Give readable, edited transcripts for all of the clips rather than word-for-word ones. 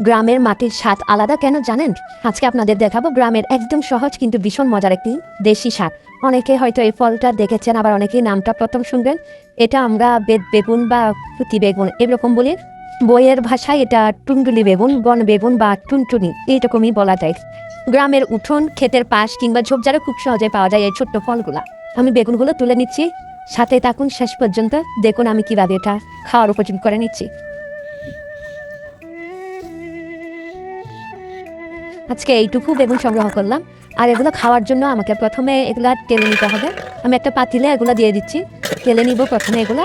গ্রামের মাটির স্বাদ আলাদা কেন জানেন? আজকে আপনাদের দেখাবো গ্রামের একদম সহজ কিন্তু ভীষণ মজার একটি দেশি শাক। অনেকে হয়তো এই ফলটা দেখেছেন, আবার অনেকেই নামটা প্রথম শুনবেন। এটা আমরা বেগুন বা পুঁতি বেগুন এরকম বলি। বইয়ের ভাষায় এটা টুনটুনি বেগুন, বন বেগুন বা টুনটুনি এইরকমই বলা যায়। গ্রামের উঠোন, ক্ষেতের পাশ কিংবা ঝোপঝাড়ে খুব সহজে পাওয়া যায় এই ছোট্ট ফলগুলা। আমি বেগুনগুলো তুলে নিচ্ছি, সাথে থাকুন শেষ পর্যন্ত, দেখুন আমি কিভাবে এটা খাওয়ার উপযোগী করে নিচ্ছি। আজকে এইটুকু বেগুন সংগ্রহ করলাম, আর এগুলো খাওয়ার জন্য আমাকে প্রথমে এগুলা তেলে নিতে হবে। আমি একটা পাতিলে এগুলো দিয়ে দিচ্ছি, তেলে নিব প্রথমে এগুলো।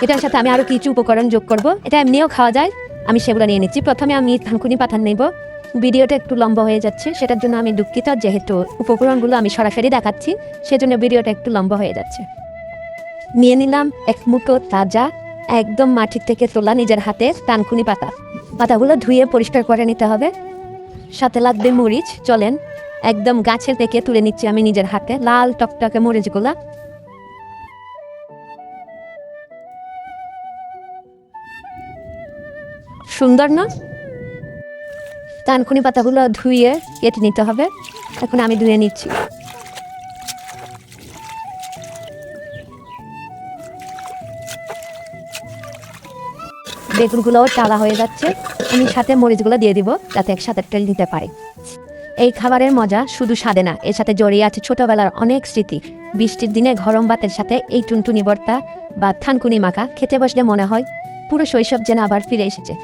এটার সাথে আমি আরও কিছু উপকরণ যোগ করব, এটা এমনিও খাওয়া যায়, আমি সেগুলো নিয়ে নিচ্ছি। প্রথমে আমি থানকুনি পাতা নেব। ভিডিওটা একটু লম্বা হয়ে যাচ্ছে, সেটার জন্য আমি দুঃখিত, যেহেতু উপকরণগুলো আমি সরাসরি দেখাচ্ছি সেজন্য ভিডিওটা একটু লম্বা হয়ে যাচ্ছে। নিয়ে নিলাম এক মুঠো তাজা, একদম মাটির থেকে তোলা নিজের হাতে থানকুনি পাতা। পাতাগুলো ধুয়ে পরিষ্কার করে নিতে হবে। সাথে লাগবে মরিচ, চলেন একদম গাছের থেকে তুলে নিচ্ছি আমি নিজের হাতে লাল টকটকে মরিচগুলা। সুন্দর না? থানকুনি পাতাগুলো ধুয়ে কেটে নিতে হবে। এখন আমি ধুয়ে নিচ্ছি। বেগুনগুলোও টালা হয়ে যাচ্ছে, আমি সাথে মরিচগুলো দিয়ে দিব যাতে একসাথে তেল দিতে পারি। এই খাবারের মজা শুধু স্বাদে না, এর সাথে জড়িয়ে আছে ছোটবেলার অনেক স্মৃতি। বৃষ্টির দিনে গরম ভাতের সাথে এই টুনটুনি ভর্তা বা থানকুনি মাখা খেতে বসলে মনে হয় পুরো শৈশব যেন আবার ফিরে এসেছে।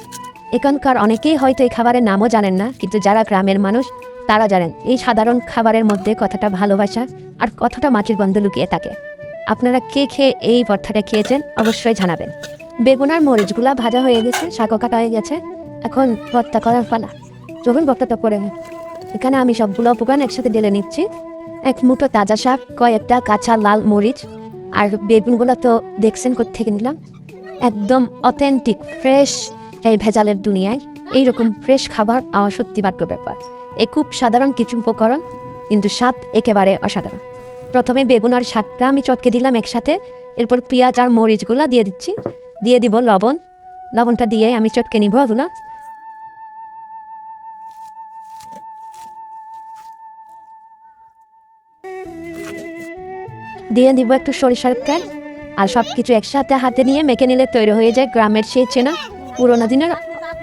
এখানকার অনেকেই হয়তো এই খাবারের নামও জানেন না, কিন্তু যারা গ্রামের মানুষ তারা জানেন এই সাধারণ খাবারের মধ্যে কতটা ভালোবাসা আর কতটা মাটির গন্ধ লুকিয়ে থাকে। আপনারা কে খেয়ে এই ভর্তাটা খেয়েছেন অবশ্যই জানাবেন। বেগুন আর মরিচগুলা ভাজা হয়ে গেছে, শাকও কাটা হয়ে গেছে, এখন ভর্তা করার পালা। যখন ভর্তাটা করে এখানে আমি সবগুলো উপকরণ একসাথে ঢেলে নিচ্ছি। এক মুঠো তাজা শাক, কয়েকটা কাঁচা লাল মরিচ, আর বেগুনগুলো তো দেখছেন কোত্থেকে নিলাম, একদম অথেন্টিক ফ্রেশ। এই ভেজালের দুনিয়ায় এইরকম ফ্রেশ খাবার আমার সত্যি ভাগ্য ব্যাপার। এই খুব সাধারণ কিছু উপকরণ, কিন্তু স্বাদ একেবারে অসাধারণ। প্রথমে বেগুন আর শাকটা আমি চটকে দিলাম একসাথে, এরপর পেঁয়াজ আর মরিচগুলো দিয়ে দিচ্ছি, দিয়ে দিব লবণ। লবণটা দিয়ে আমি চটকে নিব এগুলো। দিয়ে দিব একটু সরিষার তেল, আর সব কিছু একসাথে হাতে নিয়ে মেখে নিলে তৈরি হয়ে যায় গ্রামের সেই চেনা পুরোনো দিনের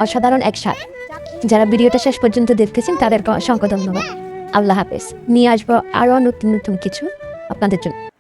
অসাধারণ এক স্বাদ। যারা ভিডিওটা শেষ পর্যন্ত দেখতেছেন তাদেরকে অসংখ্য ধন্যবাদ। আল্লাহ হাফেজ। নিয়ে আসবো আরও নতুন নতুন কিছু আপনাদের জন্য।